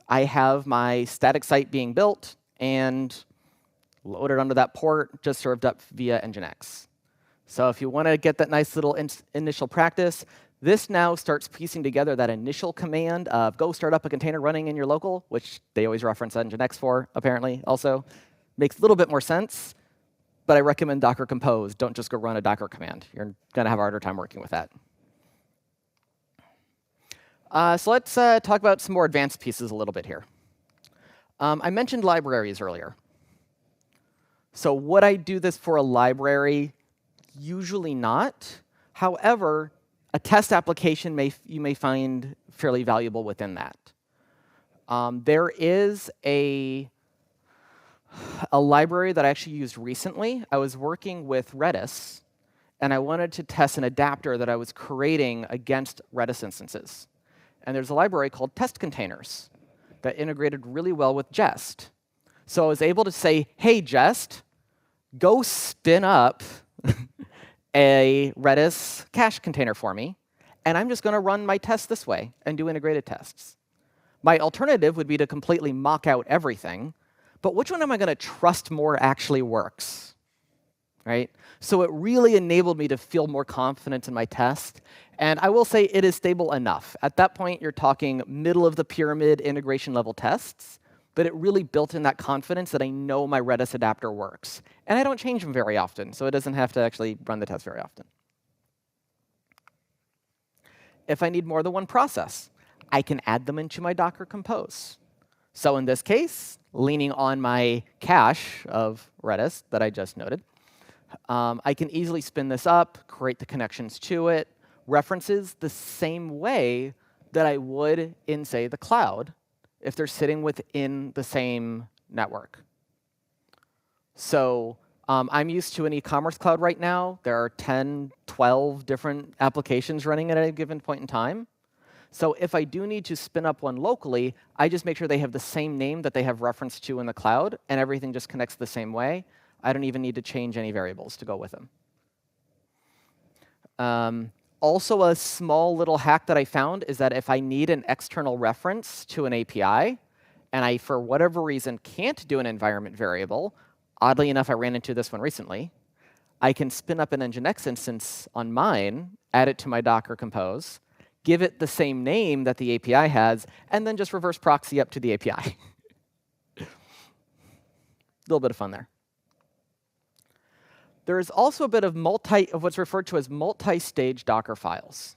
[SPEAKER 2] I have my static site being built and loaded onto that port, just served up via Nginx. So if you want to get that nice little initial practice, this now starts piecing together that initial command of go start up a container running in your local, which they always reference Nginx for, apparently, also. Makes a little bit more sense, but I recommend Docker Compose. Don't just go run a Docker command. You're going to have a harder time working with that. So let's talk about some more advanced pieces a little bit here. I mentioned libraries earlier. So would I do this for a library? Usually not. However, a test application you may find fairly valuable within that. There is a library that I actually used recently. I was working with Redis, and I wanted to test an adapter that I was creating against Redis instances. And there's a library called test containers that integrated really well with Jest. So I was able to say, hey, Jest, go spin up a Redis cache container for me, and I'm just going to run my tests this way and do integrated tests. My alternative would be to completely mock out everything, but which one am I going to trust more actually works? Right? So it really enabled me to feel more confident in my test. And I will say it is stable enough. At that point, you're talking middle of the pyramid integration level tests, but it really built in that confidence that I know my Redis adapter works. And I don't change them very often, so it doesn't have to actually run the test very often. If I need more than one process, I can add them into my Docker Compose. So in this case, leaning on my cache of Redis that I just noted, I can easily spin this up, create the connections to it, references the same way that I would in, say, the cloud, if they're sitting within the same network. So I'm used to an e-commerce cloud right now. There are 10, 12 different applications running at a given point in time. So if I do need to spin up one locally, I just make sure they have the same name that they have reference to in the cloud, and everything just connects the same way. I don't even need to change any variables to go with them. Also, a small little hack that I found is that if I need an external reference to an API, and I, for whatever reason, can't do an environment variable, oddly enough, I ran into this one recently, I can spin up an Nginx instance on mine, add it to my Docker Compose, give it the same name that the API has, and then just reverse proxy up to the API. A little bit of fun there. There is also a bit of what's referred to as multi-stage Docker files.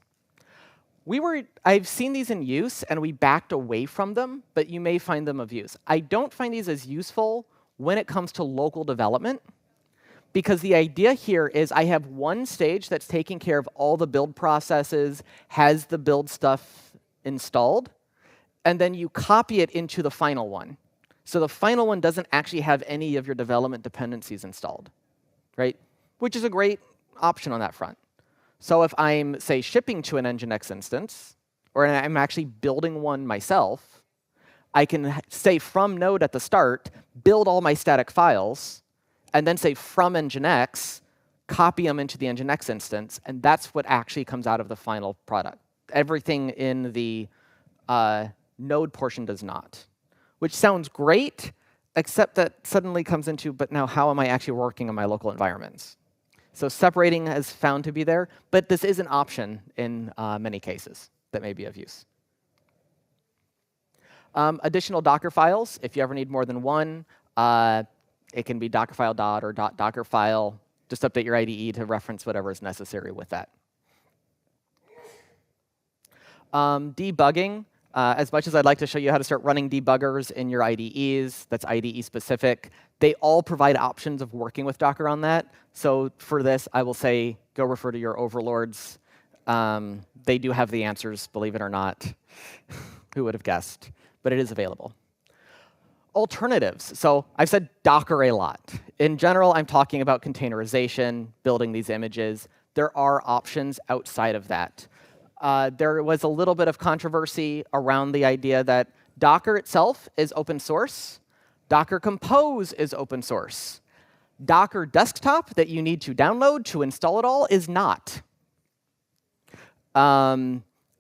[SPEAKER 2] I've seen these in use, and we backed away from them, but you may find them of use. I don't find these as useful when it comes to local development, because the idea here is I have one stage that's taking care of all the build processes, has the build stuff installed, and then you copy it into the final one. So the final one doesn't actually have any of your development dependencies installed, right? Which is a great option on that front. So if I'm, say, shipping to an Nginx instance, or I'm actually building one myself, I can say from node at the start, build all my static files, and then say from Nginx, copy them into the Nginx instance, and that's what actually comes out of the final product. Everything in the node portion does not, which sounds great, except that suddenly comes into, but now how am I actually working in my local environments? So separating is found to be there, but this is an option in many cases that may be of use. Additional Docker files, if you ever need more than one, it can be dockerfile dot or .dockerfile. Just update your IDE to reference whatever is necessary with that. Debugging, as much as I'd like to show you how to start running debuggers in your IDEs, that's IDE specific, they all provide options of working with Docker on that. So for this, I will say go refer to your overlords. They do have the answers, believe it or not. Who would have guessed? But it is available. Alternatives. So I've said Docker a lot. In general, I'm talking about containerization, building these images. There are options outside of that. There was a little bit of controversy around the idea that Docker itself is open source. Docker Compose is open source. Docker Desktop that you need to download to install it all is not.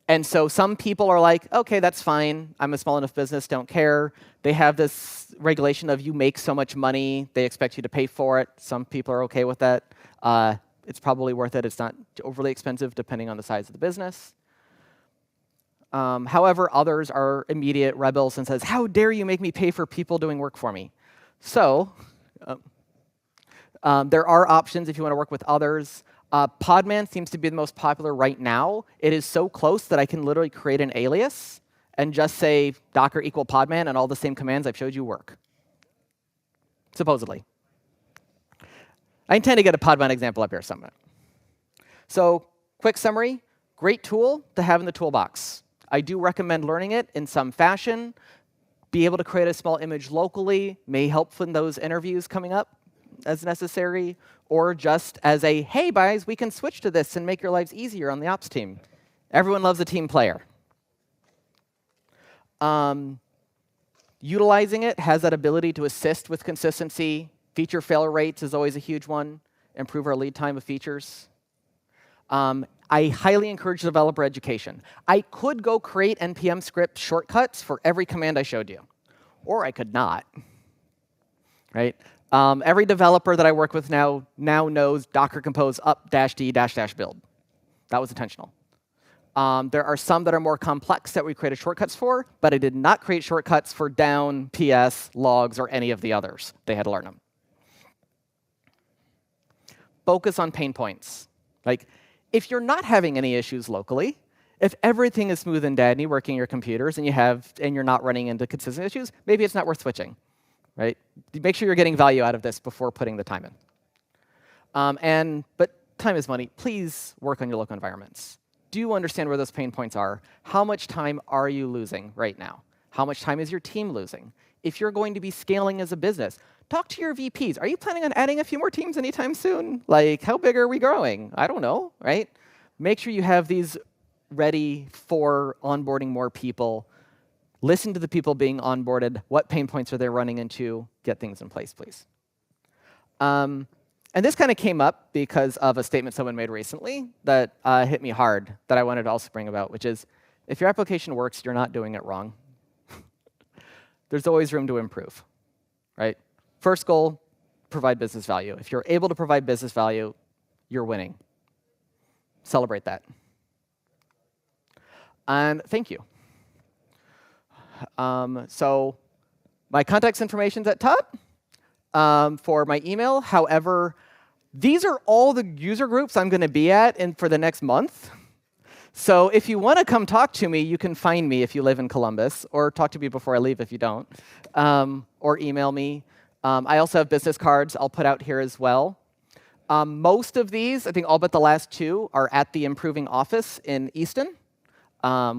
[SPEAKER 2] And so some people are like, OK, that's fine. I'm a small enough business, don't care. They have this regulation of you make so much money, they expect you to pay for it. Some people are OK with that. It's probably worth it. It's not overly expensive, depending on the size of the business. However, others are immediate rebels and says, how dare you make me pay for people doing work for me? So there are options if you want to work with others. Podman seems to be the most popular right now. It is so close that I can literally create an alias and just say Docker equal Podman, and all the same commands I've showed you work, supposedly. I intend to get a Podman example up here somewhere. So quick summary, great tool to have in the toolbox. I do recommend learning it in some fashion. Be able to create a small image locally may help in those interviews coming up as necessary, or just as a, hey, guys, we can switch to this and make your lives easier on the ops team. Everyone loves a team player. Utilizing it has that ability to assist with consistency. Feature failure rates is always a huge one. Improve our lead time of features. I highly encourage developer education. I could go create NPM script shortcuts for every command I showed you, or I could not. Right? Every developer that I work with now knows Docker Compose up -d --build. That was intentional. There are some that are more complex that we created shortcuts for, but I did not create shortcuts for down, PS, logs, or any of the others. They had to learn them. Focus on pain points. Like, if you're not having any issues locally, if everything is smooth and dandy working your computers and you're not running into consistent issues, maybe it's not worth switching. Right? Make sure you're getting value out of this before putting the time in. But time is money. Please work on your local environments. Do you understand where those pain points are? How much time are you losing right now? How much time is your team losing? If you're going to be scaling as a business, talk to your VPs. Are you planning on adding a few more teams anytime soon? Like, how big are we growing? I don't know, right? Make sure you have these ready for onboarding more people. Listen to the people being onboarded. What pain points are they running into? Get things in place, please. And this kind of came up because of a statement someone made recently that hit me hard that I wanted to also bring about, which is, if your application works, you're not doing it wrong. There's always room to improve, right? First goal, provide business value. If you're able to provide business value, you're winning. Celebrate that. And thank you. So my contact information's at top for my email. However, these are all the user groups I'm going to be at for the next month. So if you want to come talk to me, you can find me if you live in Columbus, or talk to me before I leave if you don't, or email me. I also have business cards I'll put out here as well. Most of these, I think all but the last two, are at the Improving office in Easton.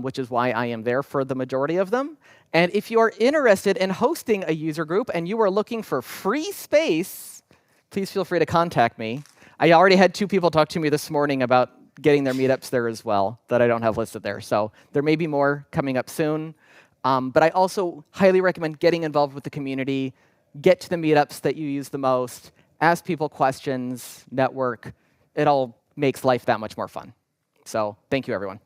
[SPEAKER 2] which is why I am there for the majority of them. And if you are interested in hosting a user group and you are looking for free space, please feel free to contact me. I already had 2 people talk to me this morning about getting their meetups there as well that I don't have listed there. So there may be more coming up soon. But I also highly recommend getting involved with the community, get to the meetups that you use the most, ask people questions, network. It all makes life that much more fun. So thank you, everyone.